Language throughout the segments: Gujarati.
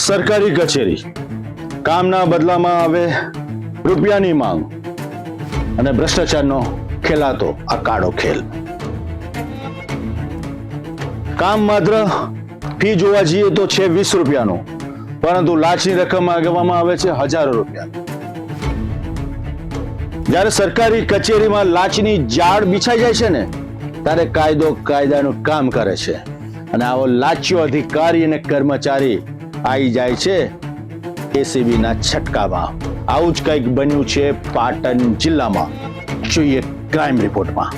સરકારી કચેરી કામના બદલામાં આવે રૂપિયાની માંગ અને ભ્રષ્ટાચારનો ખેલાતો આ કાળો ખેલ. કામ માત્ર ફી જોવા જઈએ તો છે 20 રૂપિયાનું, પરંતુ લાંચની રકમ માંગવામાં આવે છે હજારો રૂપિયા. જ્યારે સરકારી કચેરીમાં લાંચની જાળ બિછાઈ જાય છે ને, ત્યારે કાયદો કાયદાનું કામ કરે છે અને આવો લાચ્યો અધિકારી અને કર્મચારી આવી જાય છે એસીબી ના છટકામાં. આવું જ કંઈક બન્યું છે પાટણ જિલ્લામાં. જોઈએ ક્રાઇમ રિપોર્ટમાં.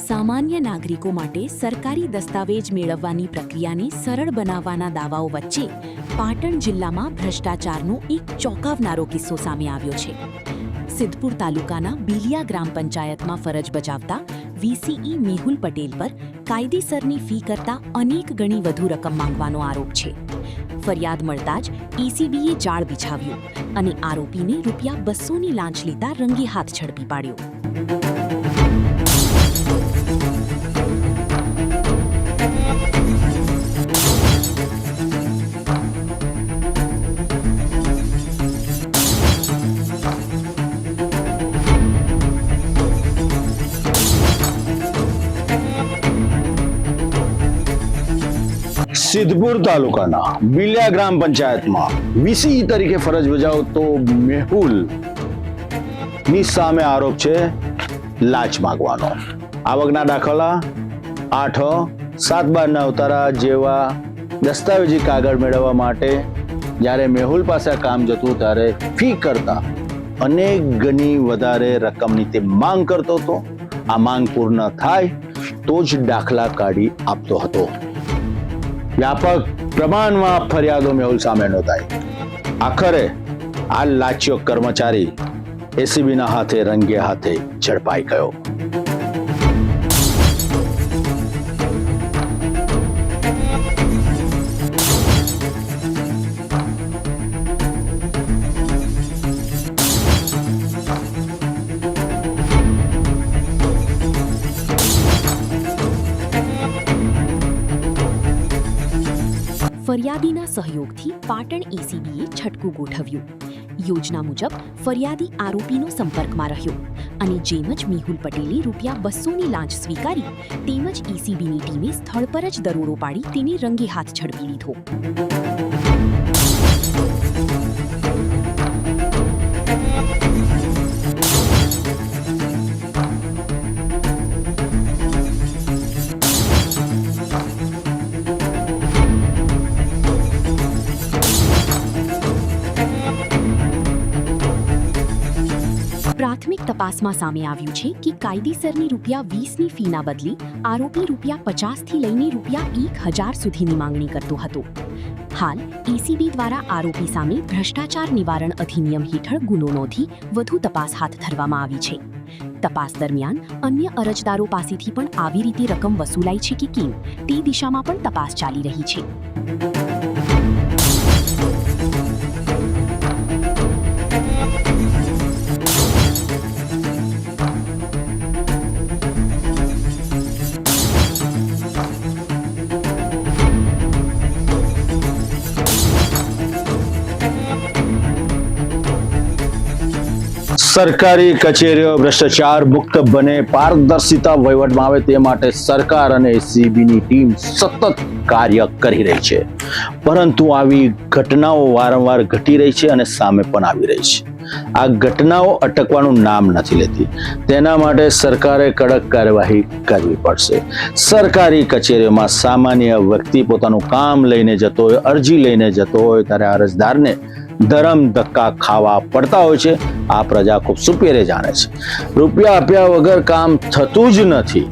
સામાન્ય નાગરિકો માટે સરકારી દસ્તાવેજ મેળવવાની પ્રક્રિયાને સરળ બનાવવાના દાવાઓ વચ્ચે પાટણ જિલ્લામાં ભ્રષ્ટાચારનો એક ચોંકાવનારો કિસ્સો સામે આવ્યો છે. સિદ્ધપુર તાલુકાના બિલિયા ગ્રામ પંચાયતમાં ફરજ બજાવતા વીસીઈ મેહુલ પટેલ પર કાયદેસરની ફી કરતાં અનેક ગણી વધુ રકમ માંગવાનો આરોપ છે. ફરિયાદ મળતા જ એસીબીએ જાળ બિછાવ્યું અને આરોપીને ₹200ની લાંચ લેતા રંગે હાથ ઝડપી પાડ્યો. સિદ્ધપુર તાલુકાના બિલિયા ગ્રામ પંચાયતમાં વીસી તરીકે ફરજ બજાવતો મેહુલ ની સામે આરોપ છે લાંચ માંગવાનો. આવકના દાખલા, 8, 7 ના ઉતારા જેવા દસ્તાવેજી કાગળ મેળવવા માટે જ્યારે મેહુલ પાસે કામ જતું ત્યારે ફી કરતા અનેક ગણી વધારે રકમની તે માંગ કરતો હતો. આ માંગ પૂર્ણ થાય તો જ દાખલા કાઢી આપતો હતો. વ્યાપક પ્રમાણમાં ફરિયાદો મેહુલ સામે નોંધાઈ. આખરે આ લાચ્યો કર્મચારી એસીબીના હાથે રંગે હાથે ઝડપાઈ ગયો. ફરિયાદીના સહયોગથી પાટણ એસીબીએ છટકું ગોઠવ્યું. યોજના મુજબ ફરિયાદી આરોપીનો સંપર્કમાં રહ્યો અને જેમ જ મેહુલ પટેલે ₹200ની લાંચ સ્વીકારી તેમ જ એસીબીની ટીમે સ્થળ પર જ દરોડો પાડી તેને રંગે હાથ ઝડપી લીધો. પ્રાથમિક તપાસમાં સામે આવ્યું છે કે કાયદેસરની ₹20ની ફીના બદલે આરોપી ₹50થી લઈને ₹1000 સુધીની માંગણી કરતો હતો. હાલ એસીબી દ્વારા આરોપી સામે ભ્રષ્ટાચાર નિવારણ અધિનિયમ હેઠળ ગુનો નોંધી વધુ તપાસ હાથ ધરવામાં આવી છે. તપાસ દરમિયાન અન્ય અરજદારો પાસેથી પણ આવી રીતે રકમ વસૂલાઈ છે કે કેમ તે દિશામાં પણ તપાસ ચાલી રહી છે. સરકારી કચેરીઓ ભ્રષ્ટાચાર મુક્ત બને, પારદર્શિતા વહીવટમાં આવે તે માટે સરકાર અને એસીબીની ટીમ સતત કાર્ય કરી રહી છે. પરંતુ આવી ઘટનાઓ વારંવાર ઘટી રહી છે અને સામે પણ આવી રહી છે. આ ઘટનાઓ અટકવાનું નામ નથી લેતી. તેના માટે સરકારે કડક કાર્યવાહી કરવી પડશે. સરકારી કચેરીઓમાં સામાન્ય વ્યક્તિ પોતાનું કામ લઈને જતો હોય, અરજી લઈને જતો હોય ત્યારે અરજદારને ધરમ ધક્કા ખાવા પડતા હોય છે. આ પ્રજા ખૂબ સુપેરે જાણે છે. રૂપિયા આપ્યા વગર કામ થતું જ નથી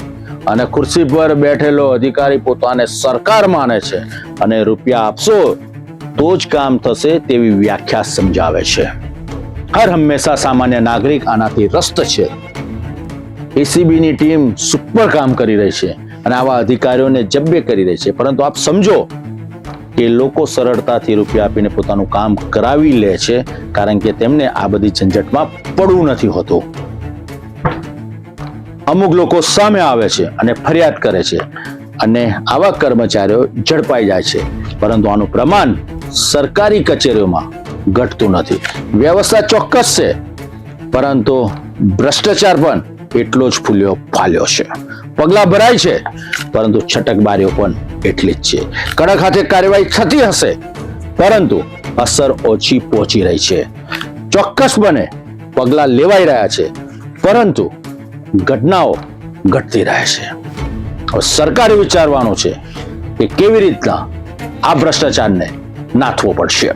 અને ખુરશી પર બેઠેલો અધિકારી પોતાને સરકાર માને છે અને રૂપિયા આપશો તો જ કામ થશે તેવી વ્યાખ્યા સમજાવે છે. હર હંમેશા સામાન્ય નાગરિક આનાથી રસ્ત છે. એસીબીની ટીમ સુપર કામ કરી રહી છે અને આવા અધિકારીઓને જબ્બે કરી રહી છે, પરંતુ આપ સમજો કે લોકો સરળતાથી રૂપિયા આપીને પોતાનું કામ કરાવી લે છે, કારણ કે તેમને આ બધી ઝંઝટમાં પડવું નથી હોતું. અમુક લોકો સામે આવે છે અને ફરિયાદ કરે છે અને આવા કર્મચારીઓ ઝડપાઈ જાય છે, પરંતુ આનું પ્રમાણ સરકારી કચેરીઓમાં ઘટતું નથી. વ્યવસ્થા ચોક્કસ છે, પરંતુ ભ્રષ્ટાચાર પણ એટલો જ ફૂલ્યો ફાલ્યો છે. પગલા ભરાય છે, પરંતુ છટકબારીઓ પણ એટલી જ છે. કડક હાથે કાર્યવાહી થતી હશે, પરંતુ અસર ઓછી પહોંચી રહી છે. ચોક્કસપણે પગલા લેવાઈ રહ્યા છે, પરંતુ ઘટનાઓ ઘટતી રહે છે. હવે સરકારે વિચારવાનું છે કે કેવી રીતના આ ભ્રષ્ટાચારને નાથવો પડશે.